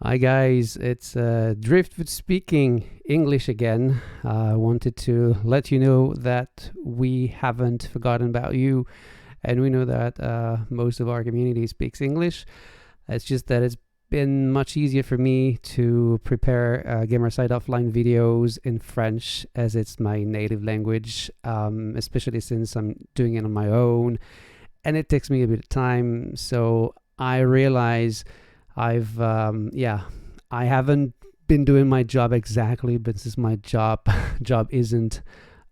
Hi guys, it's Driftwood speaking English again. I wanted to let you know that we haven't forgotten about you, and we know that most of our community speaks English. It's just that it's been much easier for me to prepare GSY Offline videos in French, as it's my native language, especially since I'm doing it on my own, and it takes me a bit of time. So I realize I haven't been doing my job exactly, but since my job isn't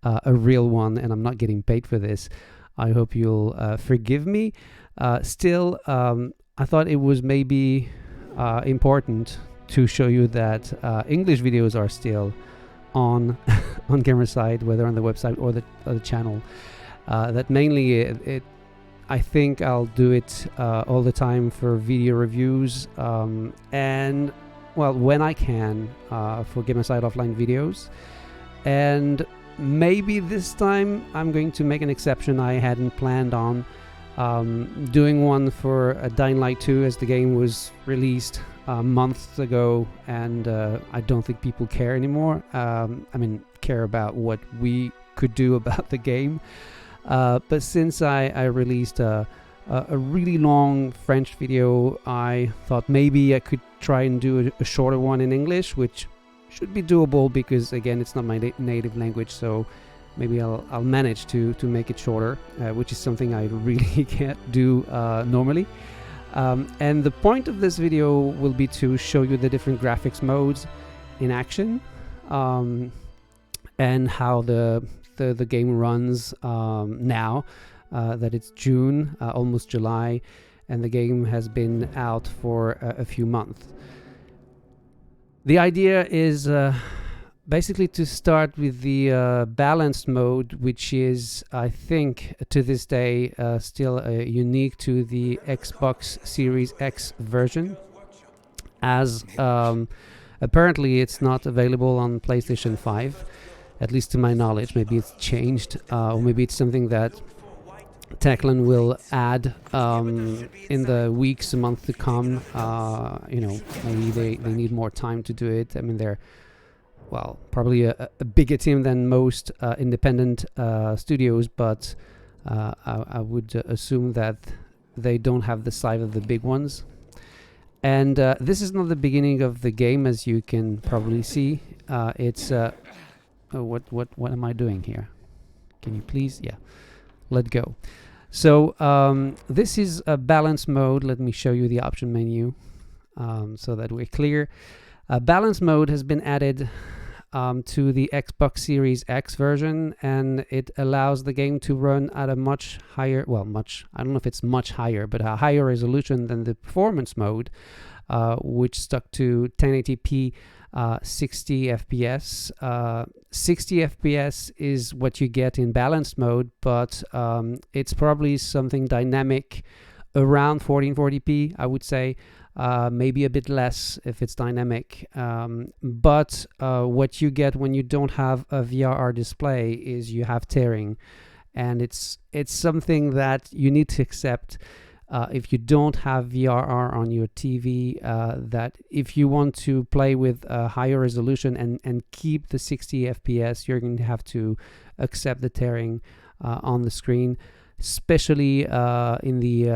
a real one and I'm not getting paid for this, I hope you'll forgive me. Still, I thought it was maybe important to show you that English videos are still on on camera side, whether on the website or the channel. That mainly I think I'll do it all the time for video reviews and, well, when I can, for GSY Offline videos. And maybe this time I'm going to make an exception. I hadn't planned on doing one for Dying Light 2, as the game was released months ago, and I don't think people care anymore. Care about what we could do about the game. But since I released a really long French video, I thought maybe I could try and do a shorter one in English, which should be doable because, again, it's not my native language. So maybe I'll manage to make it shorter, which is something I really can't do normally. And the point of this video will be to show you the different graphics modes in action, and how the game runs now that it's June, almost July, and the game has been out for a few months. The idea is basically to start with the balanced mode, which is, I think, to this day still unique to the Xbox Series X version, as apparently it's not available on PlayStation 5. At least to my knowledge. Maybe it's changed, or maybe it's something that Techland will add in the weeks, months to come. Maybe they need more time to do it. I mean, they're, well, probably a bigger team than most independent studios, but I would assume that they don't have the size of the big ones. And this is not the beginning of the game, as you can probably see. It's what am I doing here? Can you please? Yeah, let go. So this is a balance mode. Let me show you the option menu so that we're clear. Balance mode has been added to the Xbox Series X version, and it allows the game to run at a much higher, I don't know if it's much higher, but a higher resolution than the performance mode, which stuck to 1080p 60 FPS. 60 FPS is what you get in balanced mode, but it's probably something dynamic around 1440p, I would say. Maybe a bit less if it's dynamic. But what you get when you don't have a VRR display is you have tearing, and it's something that you need to accept. If you don't have VRR on your TV, that if you want to play with a higher resolution and keep the 60 FPS, you're going to have to accept the tearing on the screen, especially in the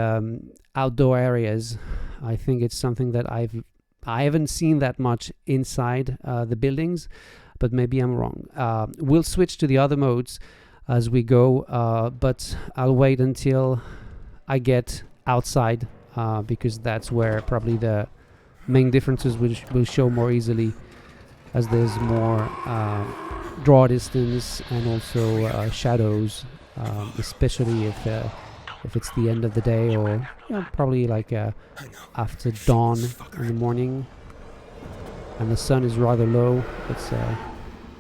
outdoor areas. I think it's something that I haven't seen that much inside the buildings, but maybe I'm wrong. We'll switch to the other modes as we go, but I'll wait until I get outside, because that's where probably the main differences will show more easily, as there's more draw distance and also shadows, especially if it's the end of the day, or probably like after dawn in the morning and the sun is rather low. It's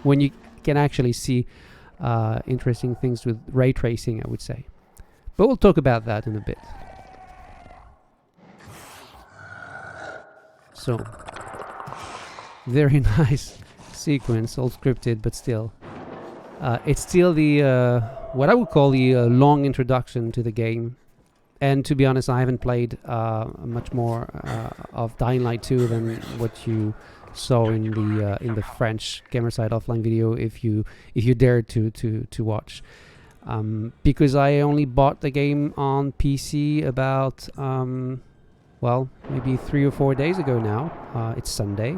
when you can actually see interesting things with ray tracing, I would say, but we'll talk about that in a bit. So, very nice sequence, all scripted, but still. It's still the what I would call the long introduction to the game. And to be honest, I haven't played much more of Dying Light 2 than what you saw in the French GSY Offline video, if you dared to watch. Because I only bought the game on PC about well, maybe 3 or 4 days ago now. It's Sunday.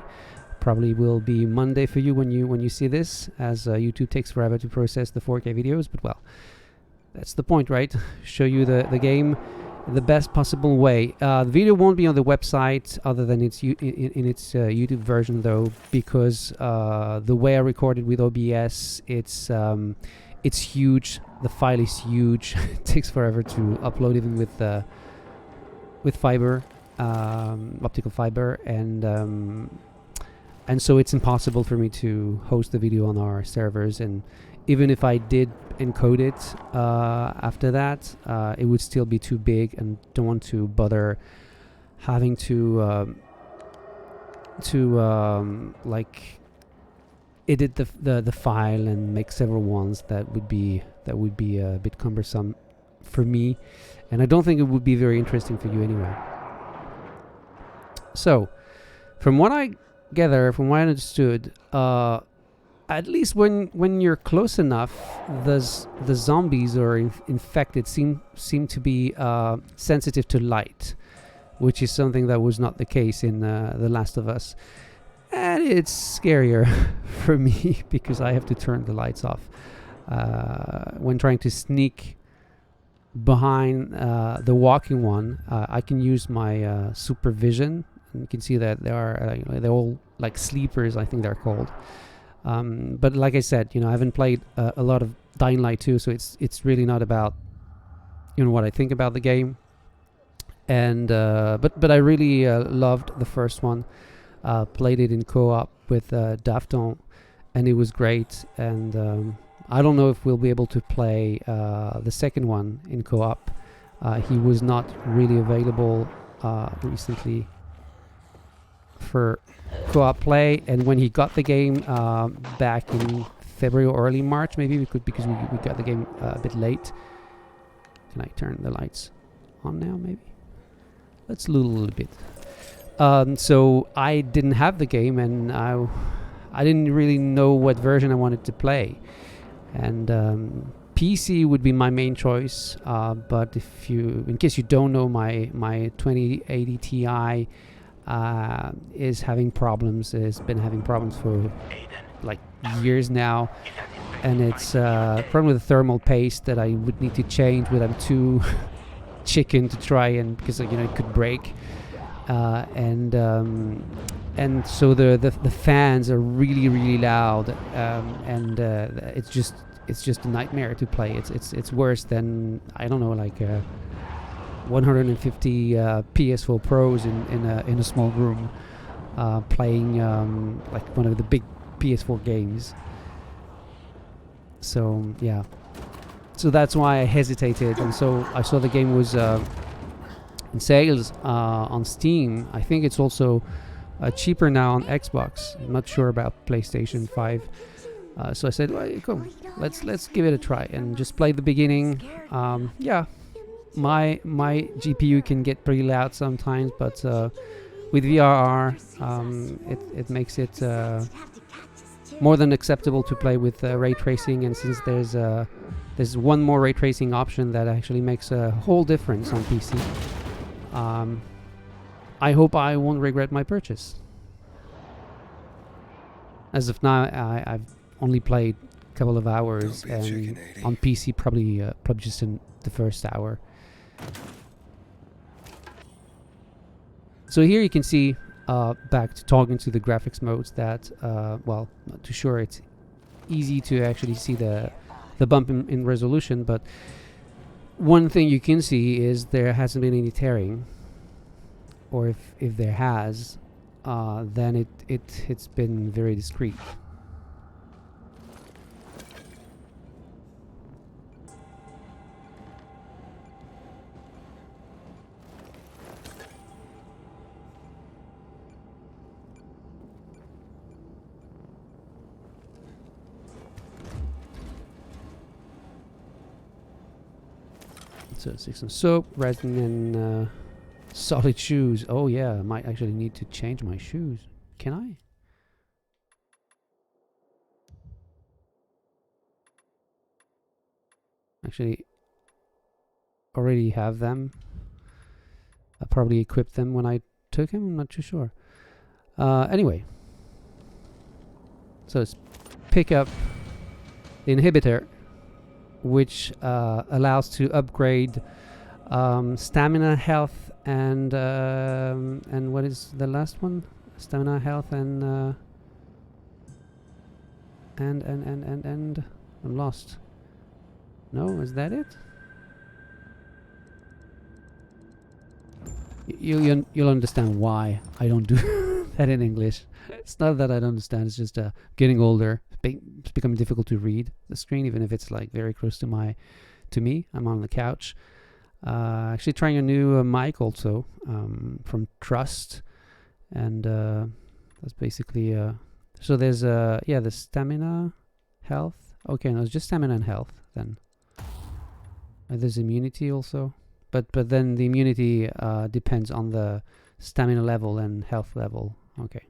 Probably will be Monday for you when you see this, as YouTube takes forever to process the 4K videos. But well, that's the point, right? Show you the game the best possible way. The video won't be on the website other than its in its YouTube version, though, because the way I recorded with OBS, it's huge. The file is huge. It takes forever to upload, even with fiber, optical fiber, and so it's impossible for me to host the video on our servers. And even if I did encode it after that, it would still be too big, and don't want to bother having to like edit the file and make several ones. That would be a bit cumbersome for me, and I don't think it would be very interesting for you anyway. So, from what I gather, from what I understood, at least when you're close enough, the zombies or infected seem to be sensitive to light, which is something that was not the case in The Last of Us. And it's scarier for me because I have to turn the lights off when trying to sneak behind the walking one. I can use my supervision, and you can see that they're all like sleepers, I think they're called. But like I said, I haven't played a lot of Dying Light 2, so it's really not about what I think about the game. And but I really loved the first one. Played it in co-op with Dafton, and it was great. And I don't know if we'll be able to play the second one in co-op. He was not really available recently for co-op play, and when he got the game back in February or early March, maybe because we got the game a bit late. Can I turn the lights on now? Maybe let's loot a little bit. So I didn't have the game, and I didn't really know what version I wanted to play, and PC would be my main choice. But in case you don't know, my 2080 Ti is having problems. It's been having problems for like years now, and it's problem with the thermal paste that I would need to change, but I'm too chicken to try, and because it could break, and so the fans are really loud, and it's just a nightmare to play. It's worse than, I don't know, like 150 PS4 Pros in a small room, playing like one of the big PS4 games. So yeah, so that's why I hesitated. And so I saw the game was in sales on Steam. I think it's also cheaper now on Xbox. I'm not sure about PlayStation 5. So I said, well, come, let's give it a try and just play the beginning. Yeah. My GPU can get pretty loud sometimes, but with VRR, it makes it more than acceptable to play with ray tracing. And since there's one more ray tracing option that actually makes a whole difference on PC, I hope I won't regret my purchase. As of now, I've only played a couple of hours, and on PC probably just in the first hour. So here you can see, back to talking to the graphics modes, that well, not too sure it's easy to actually see the bump in resolution, but one thing you can see is there hasn't been any tearing, or if there has, then it's been very discreet. So 6 on soap, resin, and solid shoes. Oh yeah, I might actually need to change my shoes. Can I? Actually, already have them. I probably equipped them when I took him. I'm not too sure. Anyway, so let's pick up the inhibitor, which allows to upgrade stamina, health, and what is the last one? Stamina, health, and I'm lost. No, is that it? You'll understand why I don't do that in English. It's not that I don't understand. It's just getting older. It's becoming difficult to read the screen, even if it's like very close to me. I'm on the couch. Actually trying a new mic also from Trust, and that's basically so there's the stamina, health. Okay, no, it's just stamina and health then. There's immunity also, but then the immunity depends on the stamina level and health level. Okay,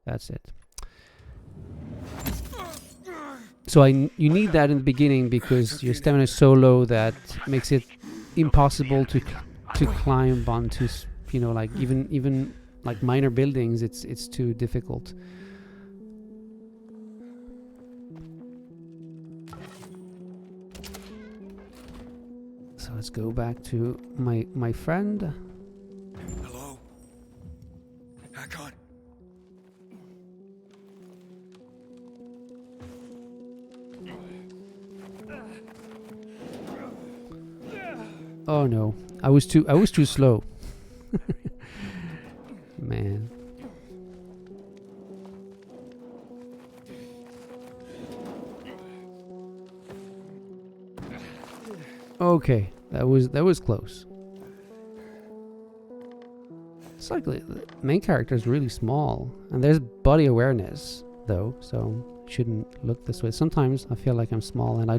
that's it. So you need that in the beginning because your stamina is so low that makes it impossible to climb onto, you know, like even like minor buildings. It's too difficult. So let's go back to my friend. Hello? Hakon? Oh no, I was too slow. Man. Okay, that was close. It's like the main character is really small, and there's body awareness though, so shouldn't look this way. Sometimes I feel like I'm small, and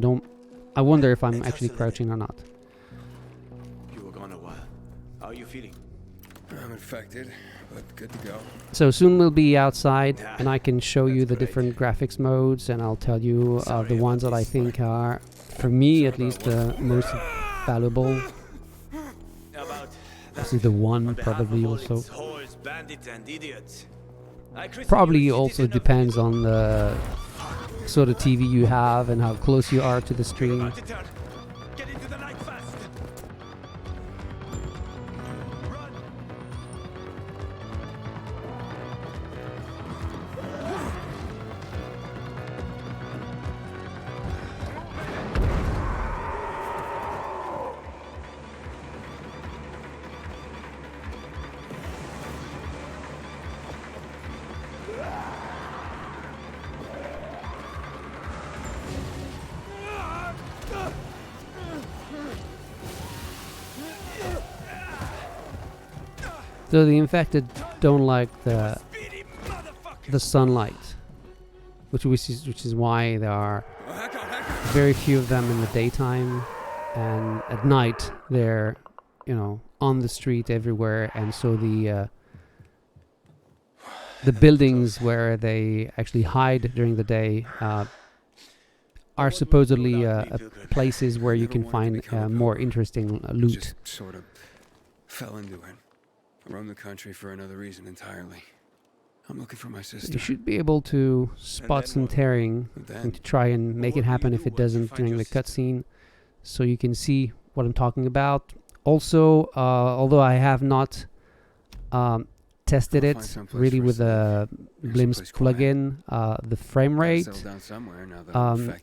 I wonder if I'm actually crouching or not. You were gone a while. How are you feeling? I'm infected, but good to go. So soon we'll be outside, and I can show you the different graphics modes, and I'll tell you the ones that I think are, for me at least, the most valuable. Actually, the one probably also. Probably also depends on the sort of TV you have and how close you are to the stream. So the infected don't like the sunlight, which is why there are very few of them in the daytime, and at night they're, you know, on the street everywhere, and so the buildings where they actually hide during the day are supposedly places where you can find more interesting loot. Just sort of fell into it. I roam the country for another reason entirely. I'm looking for my sister. You should be able to spot some tearing and to try and make it happen if it doesn't during the cutscene, so you can see what I'm talking about. Also, although I have not tested it really with the Blim's plugin, the frame rate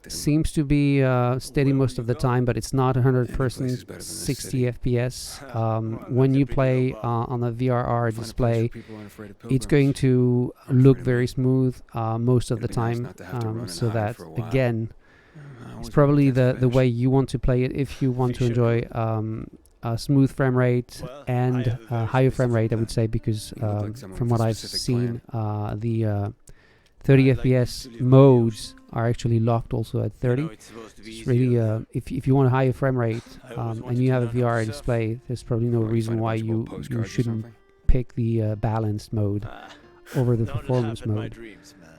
seems to be steady most of the time, but it's not 100% 60 FPS. When you play on a VRR display, it's going to look very smooth most of the time, so that again, it's probably the way you want to play it if you want to enjoy smooth frame rate and higher frame rate, I would say, because from what I've seen, the 30 I'd like FPS to live on the modes ocean. are actually locked also at 30. You know, it's supposed to be It's easier really, than- if you want a higher frame rate I always and wanted you to have a learn how to VR surf. display, there's probably no Or reason find a why bunch of old you postcards or shouldn't something. pick the balanced mode Ah, over the don't performance laugh at my mode. dreams, man.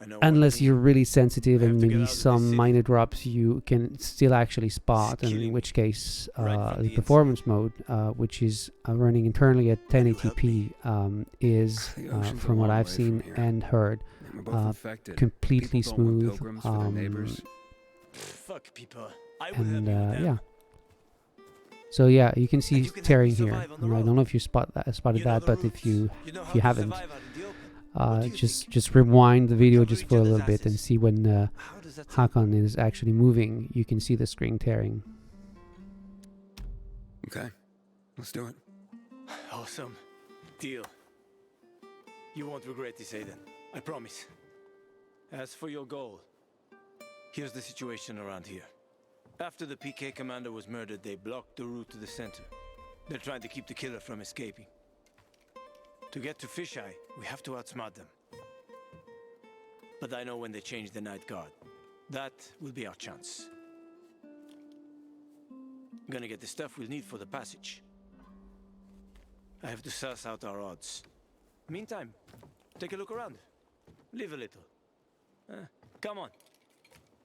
I know one Unless thing. you're really sensitive I have and to get maybe out of this some city. minor drops you can still actually spot, It's and in killing which case right from the the performance mode, which is running internally at Will you help 1080p, is, The ocean's a from what long I've way seen from here. and heard, And we're both infected. completely People don't want smooth. pilgrims for their neighbors. Fuck people. I will help And you with that. yeah. So yeah, you can see And you can help me tearing here. survive on the And I road. don't know if you spotted You know that, the but if routes. you know if you how to haven't, survive out in the open. What do you just think? just rewind the video cover just each for a other's little bit and asses. see when How does that sound? Hakan is actually moving. You can see the screen tearing. Okay, let's do it. Awesome. Deal. You won't regret this, Aiden. I promise. As for your goal, here's the situation around here. After the PK commander was murdered, they blocked the route to the center. They're trying to keep the killer from escaping. To get to Fisheye, we have to outsmart them. But I know when they change the night guard. That will be our chance. Gonna get the stuff we'll need for the passage. I have to suss out our odds. Meantime, take a look around. Live a little. Come on.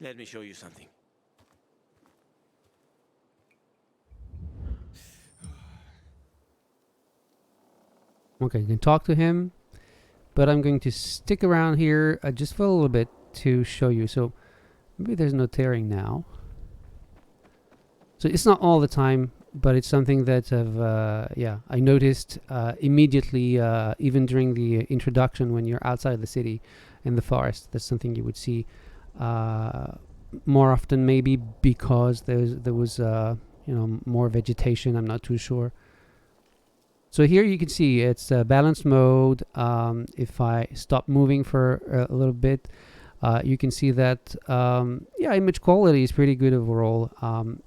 Let me show you something. Okay, you can talk to him, but I'm going to stick around here just for a little bit to show you. So maybe there's no tearing now. So it's not all the time, but it's something that I noticed immediately, even during the introduction when you're outside the city in the forest. That's something you would see more often, maybe because there was more vegetation. I'm not too sure. So here you can see it's balanced mode. If I stop moving for a little bit, you can see that image quality is pretty good overall.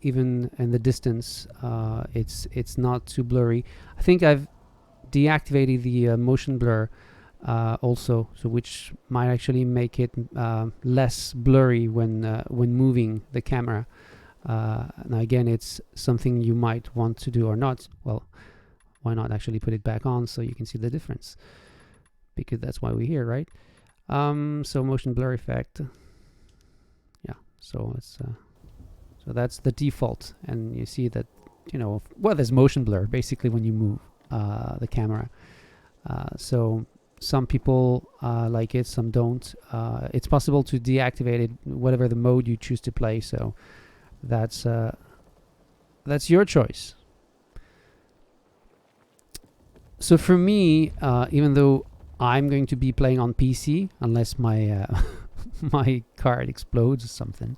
Even in the distance, it's not too blurry. I think I've deactivated the motion blur also, so which might actually make it less blurry when moving the camera. Now again, it's something you might want to do or not. Well, why not actually put it back on so you can see the difference? Because that's why we're here, right? So motion blur effect. Yeah, so it's so that's the default, and you see that there's motion blur basically when you move the camera. So some people like it, some don't. It's possible to deactivate it, whatever the mode you choose to play. So that's your choice. So for me, even though I'm going to be playing on PC, unless my my card explodes or something,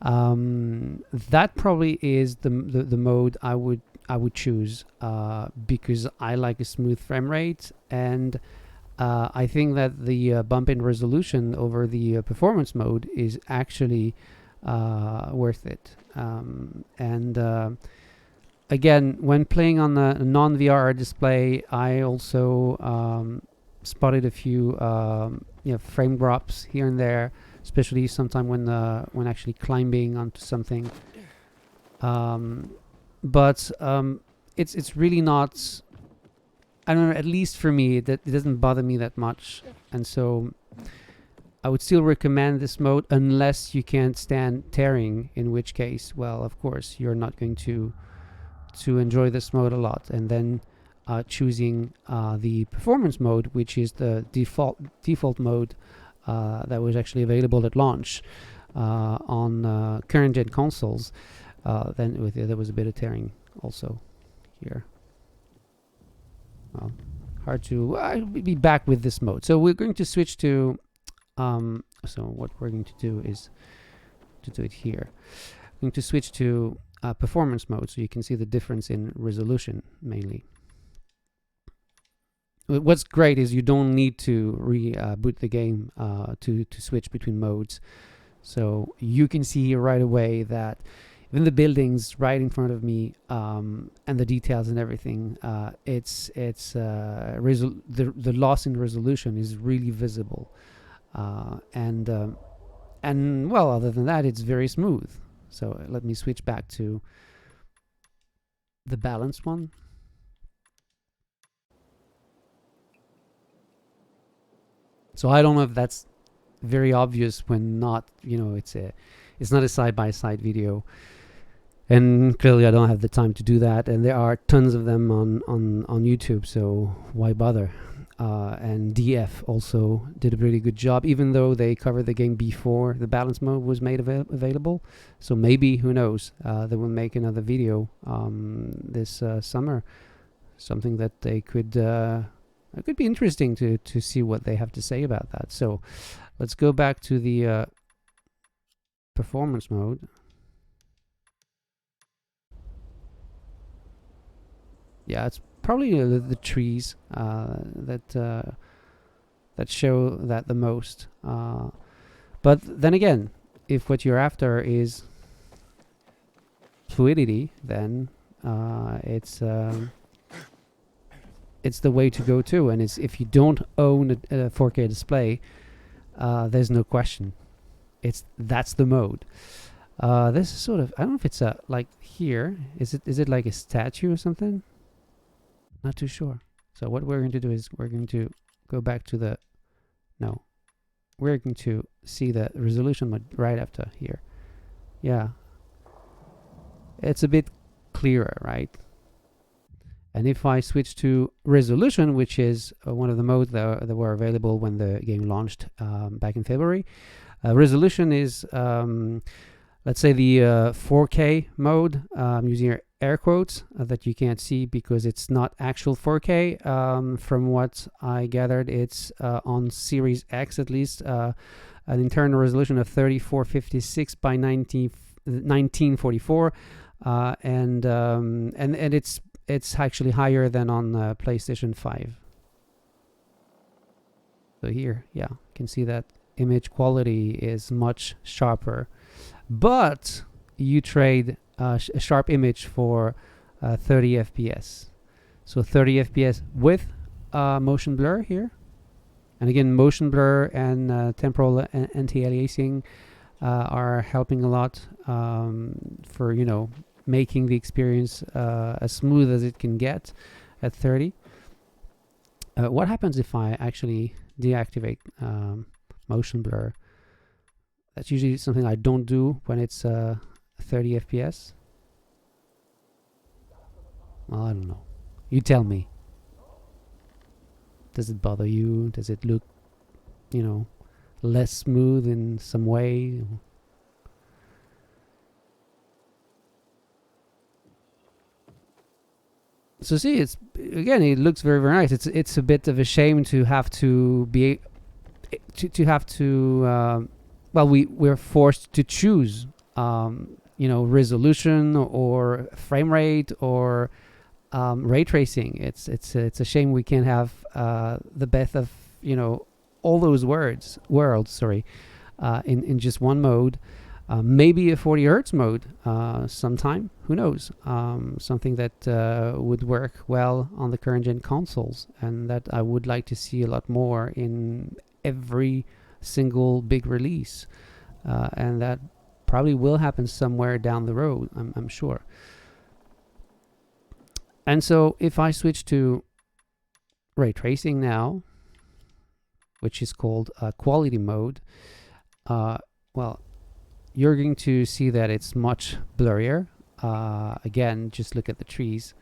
that probably is the mode I would choose because I like a smooth frame rate, and I think that the bump in resolution over the performance mode is actually worth it. Again, when playing on a non-VR display, I also spotted a few frame drops here and there, especially sometime when actually climbing onto something. But it's really not. I don't know. At least for me, it doesn't bother me that much, and so I would still recommend this mode unless you can't stand tearing. In which case, well, of course, you're not going to enjoy this mode a lot, and then choosing the performance mode, which is the default mode that was actually available at launch on current gen consoles. Then there was a bit of tearing also here. Well, hard to be back with this mode. So we're going to switch to. So what we're going to do is to do it here. I'm going to switch to performance mode, so you can see the difference in resolution mainly. What's great is you don't need to reboot the game to switch between modes. So you can see right away that even the buildings right in front of me and the details and everything, the loss in resolution is really visible. And well, other than that, it's very smooth. So let me switch back to the balanced one. So I don't know if that's very obvious when not, it's not a side-by-side video, and clearly I don't have the time to do that, and there are tons of them on YouTube, so why bother? And DF also did a pretty good job, even though they covered the game before the balance mode was made available. So maybe, who knows, they will make another video this summer, something that they could it could be interesting to see what they have to say about that. So let's go back to the performance mode. Yeah, it's probably the trees that show that the most. But then again, if what you're after is fluidity, then it's the way to go too. And it's, if you don't own a 4K display, there's no question. That's the mode. This is sort of, I don't know if it's like here. Is it like a statue or something? Not too sure. So what we're going to do is we're going to go back to the, no, we're going to see the resolution mode right after here. Yeah, it's a bit clearer, right? And if I switch to resolution, which is one of the modes that were available when the game launched back in February, resolution is, let's say, the 4K mode. I'm using air quotes that you can't see because it's not actual 4K. From what I gathered, it's on Series X at least, an internal resolution of 3456 by 1944, and it's actually higher than on PlayStation 5. So here, yeah, you can see that image quality is much sharper, but you trade a sharp image for 30 FPS. So 30 FPS with motion blur here. And again, motion blur and temporal anti-aliasing are helping a lot for, making the experience as smooth as it can get at 30. What happens if I actually deactivate motion blur? That's usually something I don't do when it's 30 FPS. Well, I don't know. You tell me. Does it bother you? Does it look, less smooth in some way? So see, it's, again, it looks very, very nice. It's a bit of a shame to have to be well, we're forced to choose resolution or frame rate or ray tracing. It's a shame we can't have the best of all those worlds, in just one mode. Maybe a 40 hertz mode sometime, who knows, something that would work well on the current gen consoles, and that I would like to see a lot more in every single big release, and that probably will happen somewhere down the road, I'm sure. And so if I switch to ray tracing now, which is called quality mode, well, you're going to see that it's much blurrier. Again, just look at the trees.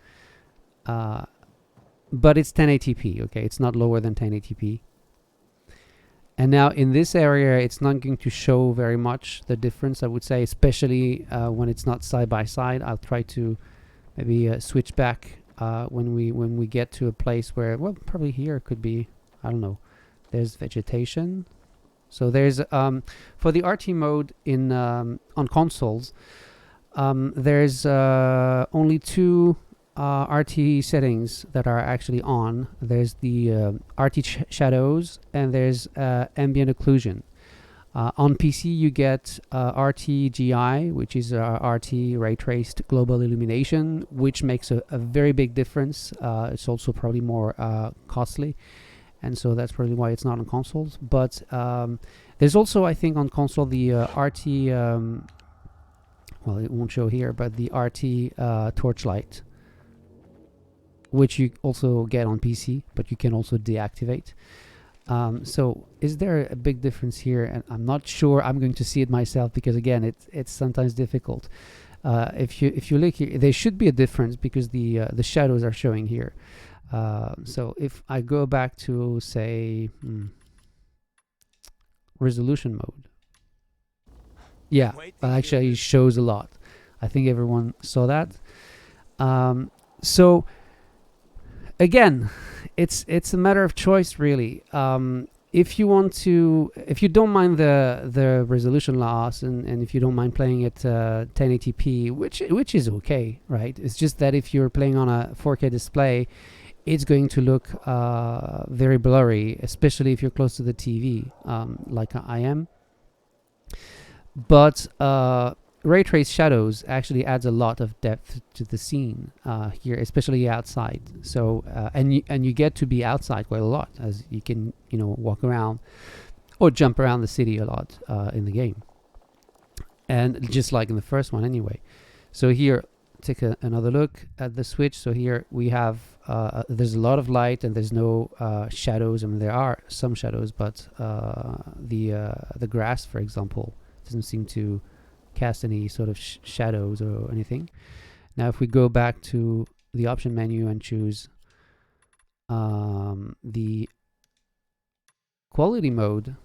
But it's 1080p, okay? It's not lower than 1080p. And now in this area, it's not going to show very much the difference, I would say, especially when it's not side by side. I'll try to maybe switch back when we get to a place where, well, probably here could be, I don't know, there's vegetation. So there's for the RT mode in on consoles, there's only two RT settings that are actually on. There's the RT shadows and there's ambient occlusion. On PC you get RTGI, which is RT ray traced global illumination, which makes a very big difference. It's also probably more costly. and so that's probably why it's not on consoles. But there's also, I think, on console the RT. Well, it won't show here, but the RT torchlight, which you also get on PC, but you can also deactivate. So is there a big difference here? And I'm not sure I'm going to see it myself, because again, it's sometimes difficult. If you look here, there should be a difference because the shadows are showing here. So if I go back to, say, resolution mode, yeah, actually it shows a lot. I think everyone saw that. So again, it's a matter of choice, really. If you don't mind the resolution loss, and if you don't mind playing at 1080p, which is okay, right? It's just that if you're playing on a 4K display, it's going to look very blurry, especially if you're close to the TV, like I am. But ray trace shadows actually adds a lot of depth to the scene here, especially outside. So and you get to be outside quite a lot, as you can walk around or jump around the city a lot in the game, and just like in the first one anyway. So here, take another look at the Switch. So here we have there's a lot of light and there's no shadows. I mean, there are some shadows, but the grass, for example, doesn't seem to cast any sort of shadows or anything. Now if we go back to the option menu and choose the quality mode,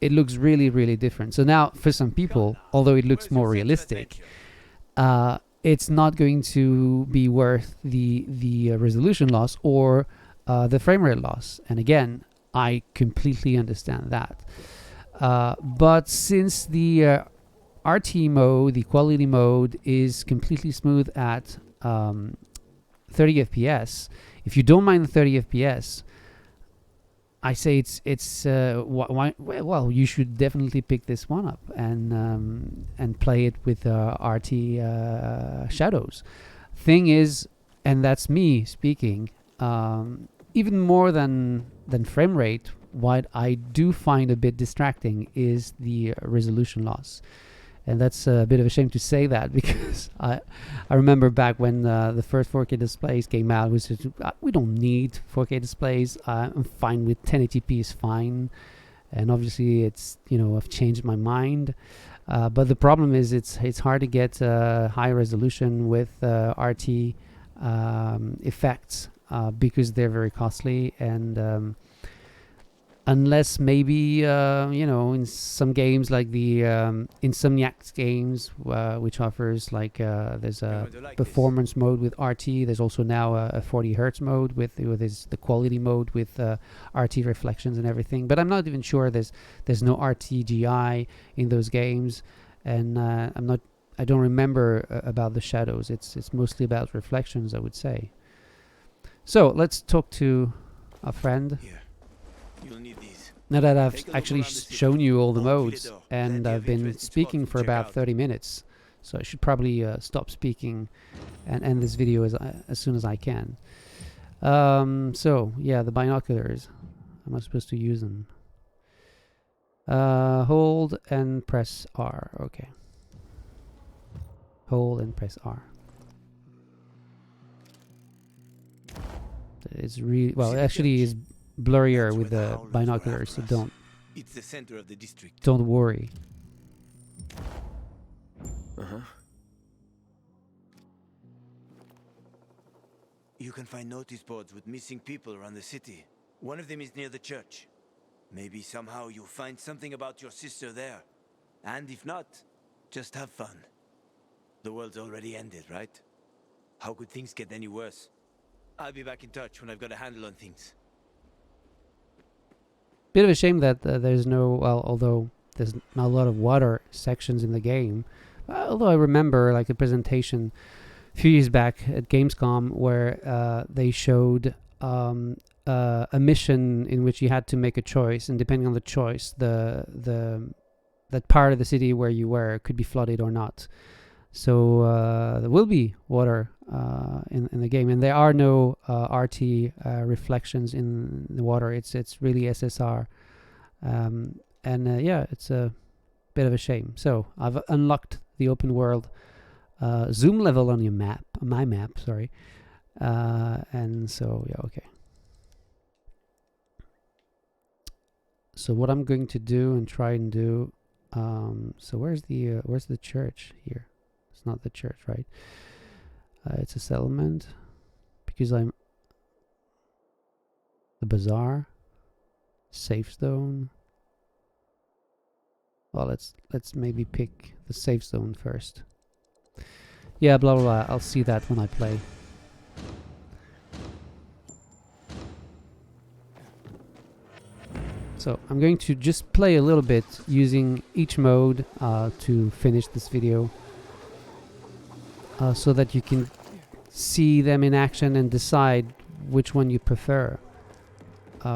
it looks really, really different. So now for some people, although it looks more realistic, it's not going to be worth the resolution loss or the frame rate loss. And again, I completely understand that. But since the RT mode, the quality mode, is completely smooth at 30 FPS, if you don't mind the 30 FPS, I say well, you should definitely pick this one up and play it with RT shadows. Thing is, and that's me speaking, even more than frame rate, what I do find a bit distracting is the resolution loss. And that's a bit of a shame to say that, because I remember back when the first 4K displays came out, we said, we don't need 4K displays. I'm fine with 1080p is fine. And obviously it's, I've changed my mind. But the problem is it's hard to get high resolution with RT effects because they're very costly, and unless maybe in some games like the Insomniac's games, which offers there's a performance mode with RT. There's also now a 40 hertz mode with the quality mode with RT reflections and everything. But I'm not even sure there's no RTGI in those games, and I don't remember about the shadows. It's mostly about reflections, I would say. So let's talk to a friend. Here. You'll need these. Now that I've actually shown you all the modes, and I've been speaking for about 30 minutes, so I should probably stop speaking and end this video as soon as I can. So yeah, the binoculars. How am I supposed to use them? Hold and press R. Okay. Hold and press R. It's really, well, it actually is blurrier with the binoculars, so it's the center of the district. Don't worry. You can find notice boards with missing people around the city. One of them is near the church. Maybe somehow you'll find something about your sister there. And if not, just have fun. The world's already ended, right? How could things get any worse? I'll be back in touch when I've got a handle on things. Bit of a shame that there's no, well, although there's not a lot of water sections in the game. Although I remember like a presentation a few years back at Gamescom where they showed a mission in which you had to make a choice, and depending on the choice, that part of the city where you were could be flooded or not. So there will be water in the game, and there are no RT reflections in the water. It's really SSR, and yeah, it's a bit of a shame. So I've unlocked the open world zoom level on my map, sorry, and so yeah, okay. So what I'm going to do and try and do, so where's the church here? It's not the church, right? It's a settlement, because I'm the bazaar, safe zone. Well, let's maybe pick the safe zone first. Yeah, blah blah blah. I'll see that when I play. So I'm going to just play a little bit using each mode to finish this video, so that you can see them in action and decide which one you prefer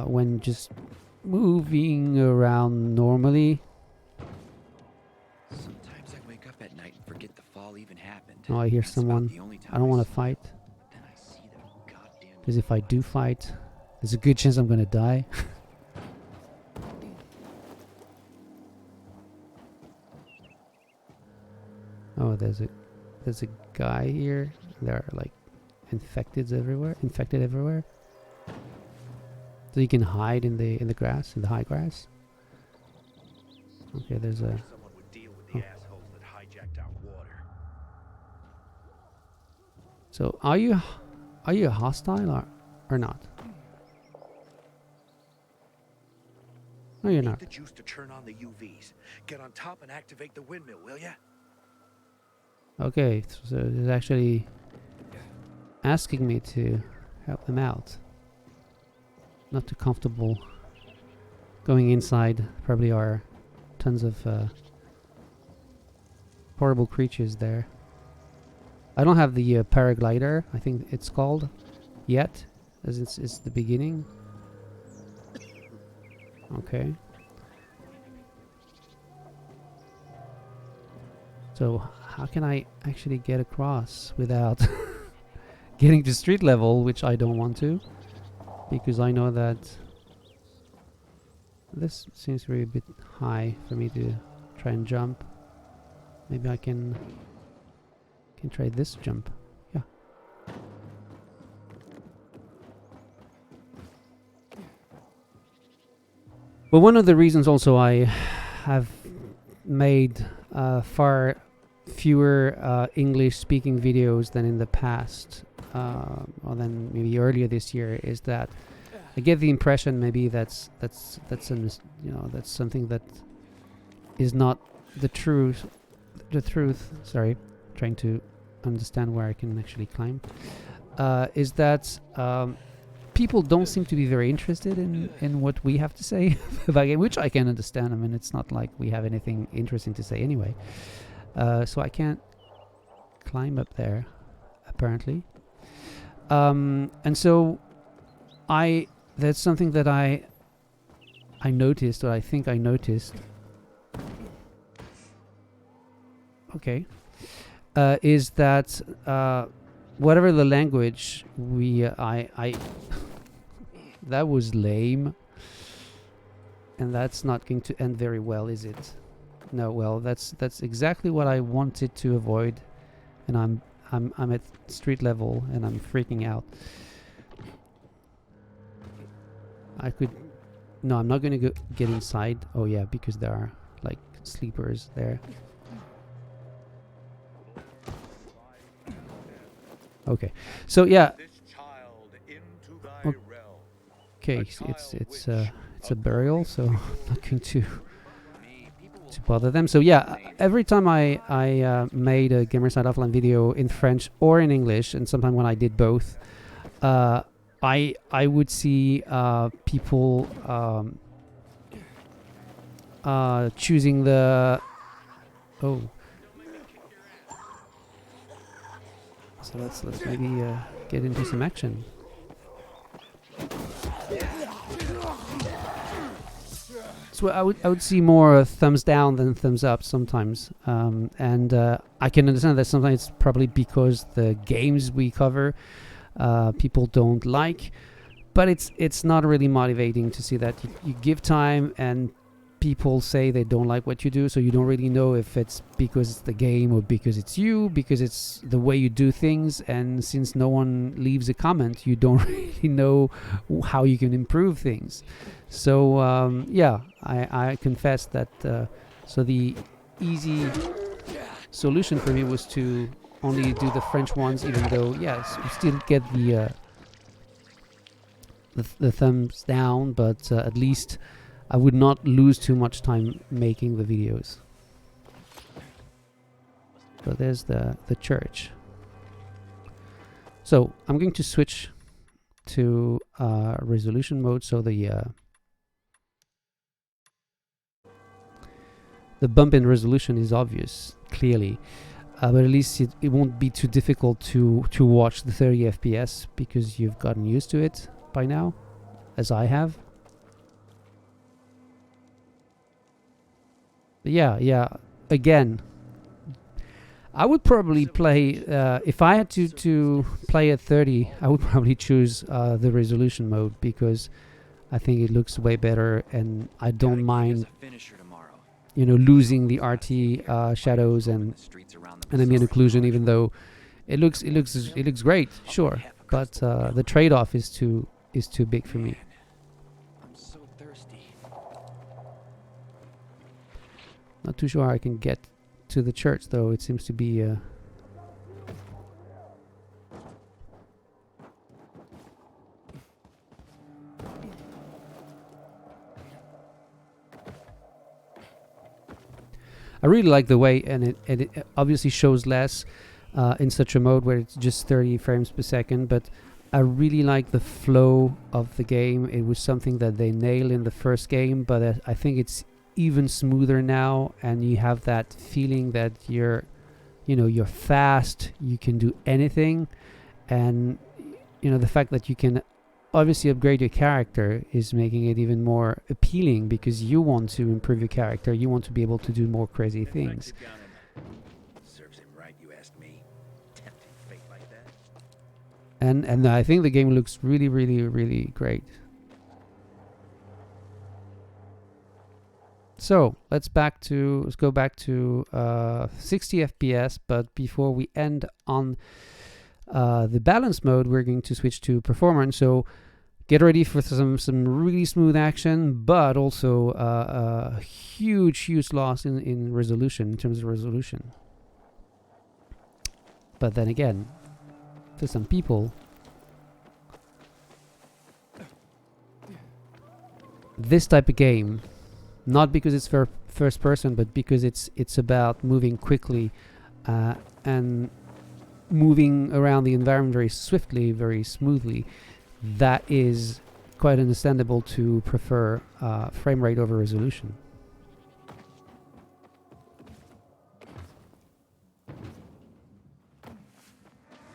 when just moving around normally. Sometimes I wake up at night and forget the fall even happened. Oh, I hear That's about someone. the only time I don't want to sleep. fight, Then I see them goddamn because if I do fight, there's a good chance I'm gonna die. Oh, there's a guy here. There are like infected everywhere. So you can hide in the grass, in the high grass. Okay, there's a. Someone would deal with the assholes that hijacked our water. So are you hostile or not? No, you're Need not. the juice to turn on the UVs. Get on top and activate the windmill, will ya? Okay, so it's actually asking me to help them out. Not too comfortable going inside. Probably are tons of horrible creatures there. I don't have the paraglider, I think it's called, yet, as it's the beginning. Okay. So how can I actually get across without getting to street level, which I don't want to, because I know that this seems to be a bit high for me to try and jump. Maybe I can try this jump. Yeah. But one of the reasons also I have made far fewer English speaking videos than in the past, or than maybe earlier this year, is that I get the impression maybe that's something that is not the truth. Sorry, trying to understand where I can actually climb. Is that people don't seem to be very interested in what we have to say about game, which I can understand. I mean, it's not like we have anything interesting to say anyway. So I can't climb up there, apparently. And so that's something that I noticed, or I think I noticed. Okay. Is that whatever the language that was lame, and that's not going to end very well, is it? No, well, that's exactly what I wanted to avoid, and I'm at street level and I'm freaking out. No, I'm not going to get inside. Oh yeah, because there are like sleepers there. Okay, so yeah. Okay, it's a burial, so I'm not going to bother them. So yeah, every time I made a GSY Offline video in French or in English, and sometimes when I did both, I would see people choosing the So let's maybe get into some action. So I would see more thumbs down than thumbs up sometimes, and I can understand that sometimes it's probably because the games we cover people don't like, but it's not really motivating to see that you give time and people say they don't like what you do, so you don't really know if it's because it's the game or because it's you, because it's the way you do things, and since no one leaves a comment, you don't really know how you can improve things. So yeah, I confess that so the easy solution for me was to only do the French ones, even though yes, you still get the thumbs down, but at least I would not lose too much time making the videos. So there's the church. So I'm going to switch to resolution mode, so the bump in resolution is obvious, clearly, but at least it won't be too difficult to watch the 30 FPS because you've gotten used to it by now, as I have. But yeah, again, I would probably play, if I had to play at 30, I would probably choose the resolution mode, because I think it looks way better, and I don't mind, you know, losing the RT shadows and ambient occlusion, even though it looks great, sure, but the trade-off is too big for me. I'm so thirsty. Not too sure how I can get to the church, though. It seems to be I really like the way, and it obviously shows less in such a mode where it's just 30 frames per second, but I really like the flow of the game. It was something that they nailed in the first game, but I think it's even smoother now, and you have that feeling that you're fast, you can do anything, and the fact that you can obviously upgrade your character is making it even more appealing, because you want to improve your character, you want to be able to do more crazy things. Serves him right, you ask me. Tempting fate like that. And I think the game looks really, really, really great. So let's go back to 60 FPS, but before we end on the balance mode, we're going to switch to performance. So get ready for some really smooth action, but also a huge loss in resolution, in terms of resolution. But then again, for some people, this type of game, not because it's for first person, but because it's about moving quickly and moving around the environment very swiftly, very smoothly, that is quite understandable to prefer frame rate over resolution.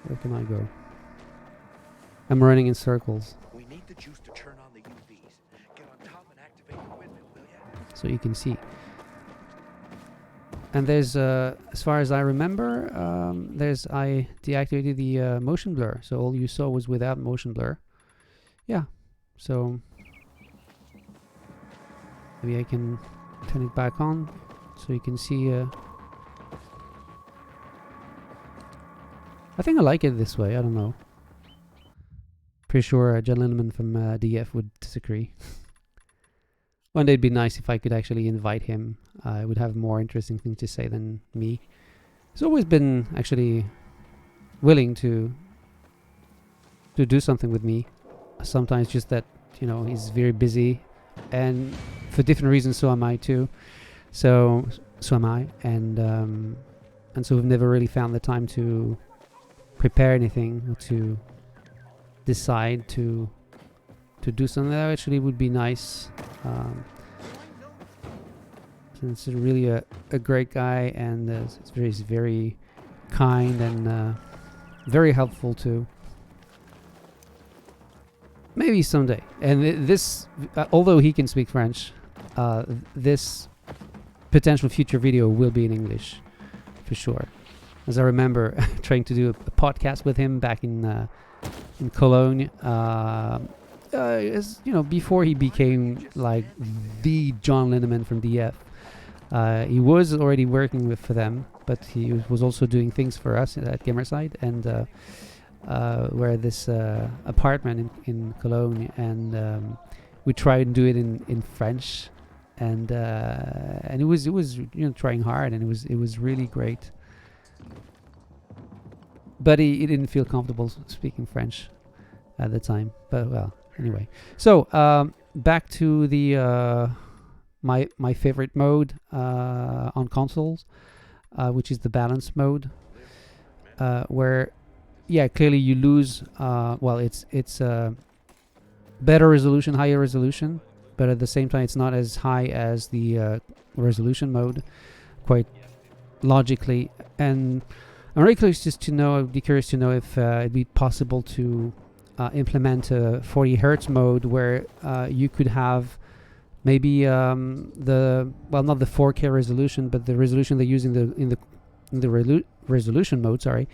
Where can I go? I'm running in circles. We need the juice to turn on the UVs. Get on top and activate the windmill, will ya? So you can see. And there's, as far as I remember, I deactivated the motion blur, so all you saw was without motion blur. Yeah, so maybe I can turn it back on so you can see. I think I like it this way. I don't know. Pretty sure a gentleman from DF would disagree. One day it'd be nice if I could actually invite him. I would have more interesting things to say than me. He's always been actually willing to do something with me. Sometimes just that, he's very busy, and for different reasons, so am I too. So am I, and so we've never really found the time to prepare anything, or to decide to do something that actually would be nice. Since he's really a great guy, and he's very kind and very helpful too. Maybe someday. And this, although he can speak French, this potential future video will be in English for sure. As I remember trying to do a podcast with him back in Cologne, as you know, before he became like the John Lindemann from DF. He was already working for them, but he was also doing things for us at Gamerside, and where this apartment in Cologne, and we tried and do it in French, and it was trying hard, and it was really great. But he didn't feel comfortable speaking French at the time. But well, anyway. So back to the my favorite mode on consoles, which is the balance mode, where clearly you lose. Well, it's better resolution, higher resolution, but at the same time it's not as high as the resolution mode, quite logically. And I'm really curious to know. I'd be curious to know if it'd be possible to implement a 40 hertz mode where you could have maybe not the 4K resolution, but the resolution they use in the resolution mode. Sorry,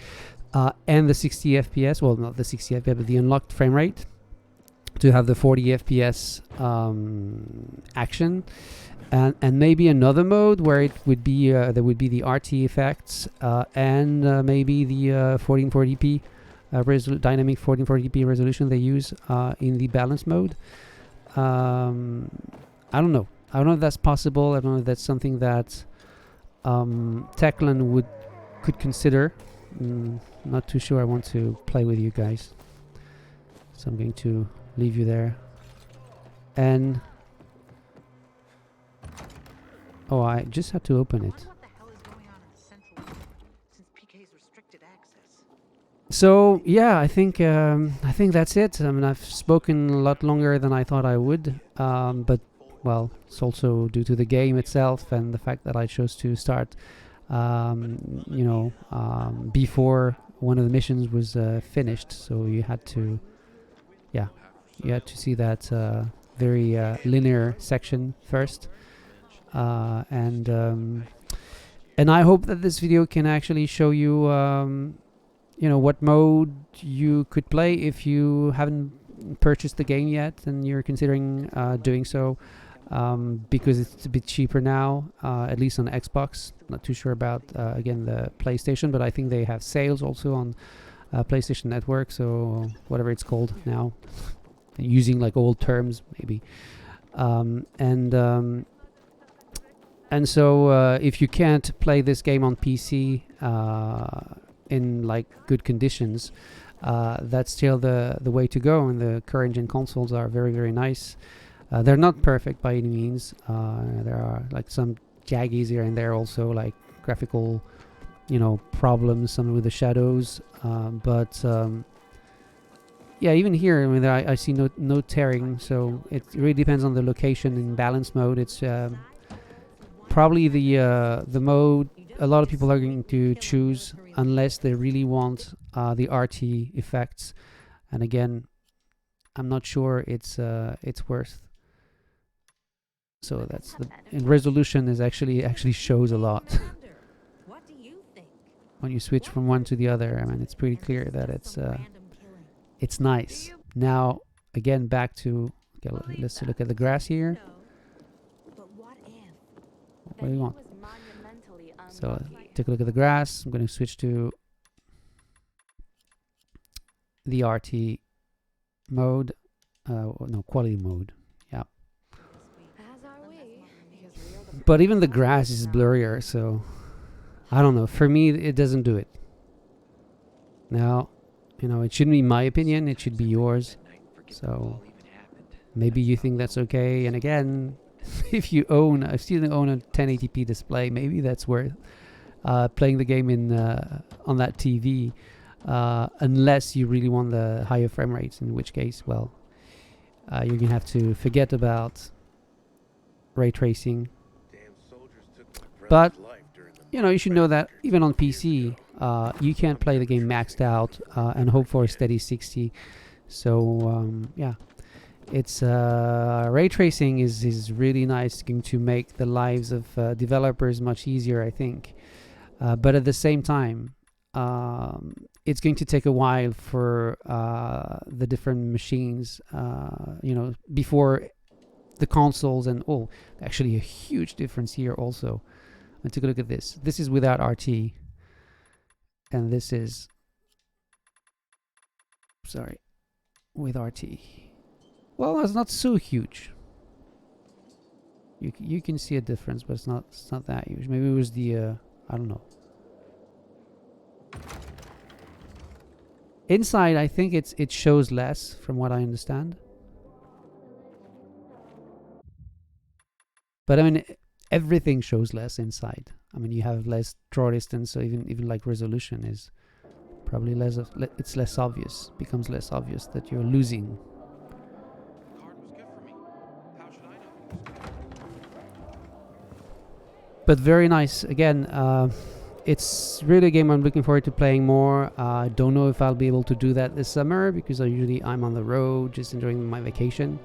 and the 60 FPS. Well, not the 60 FPS, but the unlocked frame rate, to have the 40 FPS action. And maybe another mode where it would be there would be the RT effects and maybe the 1440p dynamic 1440p resolution they use in the balance mode. I don't know. I don't know if that's possible. I don't know if that's something that Techland could consider. Not too sure. I want to play with you guys, so I'm going to leave you there. And oh, I just had to open it. What the hell is going on in the central room since PK's restricted access? So yeah, I think that's it. I mean, I've spoken a lot longer than I thought I would, but well, it's also due to the game itself and the fact that I chose to start, before one of the missions was finished. So you had to see that very linear section first. And I hope that this video can actually show you, what mode you could play if you haven't purchased the game yet and you're considering doing so, because it's a bit cheaper now, at least on Xbox. Not too sure about again the PlayStation, but I think they have sales also on PlayStation Network, so whatever it's called now, using like old terms maybe, and so if you can't play this game on PC in like good conditions, that's still the way to go. And the current gen consoles are very, very nice. They're not perfect by any means. There are like some jaggies here and there, also like graphical, problems, some with the shadows. But even here, I mean, I see no tearing. So it really depends on the location. In balance mode, it's probably the mode a lot of people are going to choose unless they really want the RT effects. And again, I'm not sure it's worth. So that's and resolution is actually shows a lot when you switch from one to the other. I mean, it's pretty clear that it's nice. Now again, back to let's look at the grass here. What do you want? So take a look at the grass. I'm going to switch to the RT mode. No, quality mode. Yeah. But even the grass is blurrier, so I don't know. For me, it doesn't do it. Now, it shouldn't be my opinion. It should be yours. So maybe you think that's okay. And again, if you still own a 1080p display, maybe that's worth playing the game on that TV, unless you really want the higher frame rates, in which case, well, you're gonna have to forget about ray tracing. But you should know that even on PC, you can't play the game maxed out and hope for a steady 60. So yeah. It's ray tracing is really nice, going to make the lives of developers much easier, I think. But at the same time, it's going to take a while for the different machines, before the consoles and actually a huge difference here also. And take a look at this. This is without RT, and this is with RT. Well, it's not so huge. You can see a difference, but it's not that huge. Maybe it was the I don't know. Inside, I think it shows less, from what I understand. But I mean, everything shows less inside. I mean, you have less draw distance, so even like resolution is probably it's less obvious. Becomes less obvious that you're losing. The card was good for me. How should I know? But very nice. Again, it's really a game I'm looking forward to playing more. I don't know if I'll be able to do that this summer, because I'm on the road, just enjoying my vacation,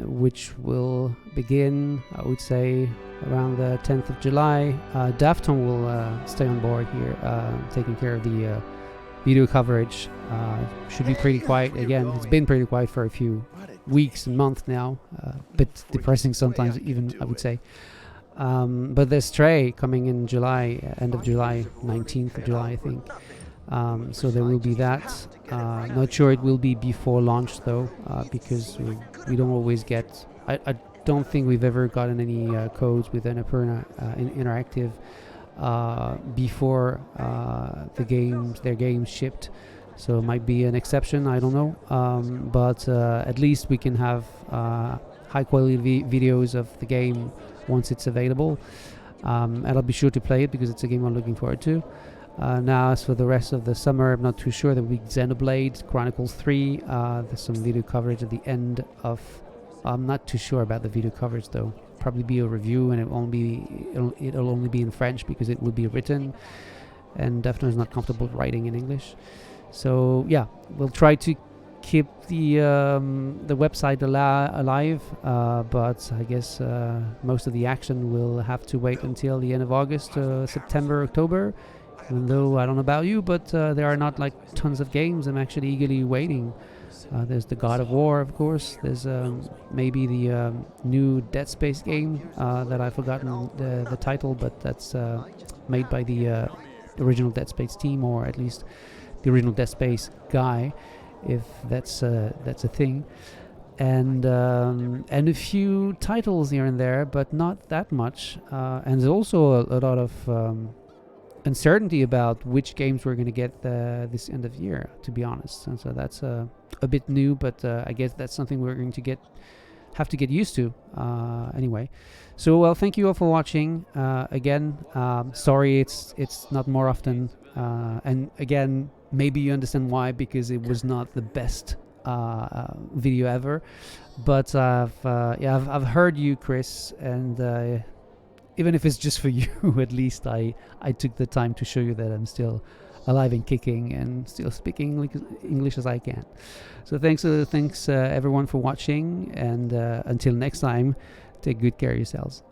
which will begin, I would say, around the 10th of July. Dafton will stay on board here, taking care of the video coverage. Should be pretty quiet. Again, it's been pretty quiet for a few weeks and months now. A bit depressing sometimes, even, I would say. But there's Stray coming in July, end of July, 19th of July, I think. So there will be that. Not sure it will be before launch though, because we don't always get. I don't think we've ever gotten any codes with Annapurna Interactive before their games shipped. So it might be an exception. I don't know. But at least we can have high quality videos of the game once it's available, and I'll be sure to play it because it's a game I'm looking forward to. Now, as for the rest of the summer, I'm not too sure. There will be Xenoblade Chronicles 3. There's some video coverage at the end of. I'm not too sure about the video coverage though. Probably be a review, and it'll only be in French because it will be written, and Daphne is not comfortable writing in English. So yeah, we'll try to keep the website alive, but I guess most of the action will have to wait until the end of August, September, October. Even though I don't know about you, but there are not like tons of games I'm actually eagerly waiting. There's the God of War, of course. There's maybe the new Dead Space game that I've forgotten the title, but that's made by the original Dead Space team, or at least the original Dead Space guy, if that's a thing, and a few titles here and there, but not that much. And there's also a lot of uncertainty about which games we're going to get this end of year, to be honest. And so that's a bit new, but I guess that's something we're going to have to get used to anyway. So, well, thank you all for watching. Again, sorry it's not more often, and again, maybe you understand why, because it was not the best video ever, but I've heard you, Chris, and even if it's just for you, at least I took the time to show you that I'm still alive and kicking and still speaking English as I can. So thanks everyone for watching, and until next time, take good care of yourselves.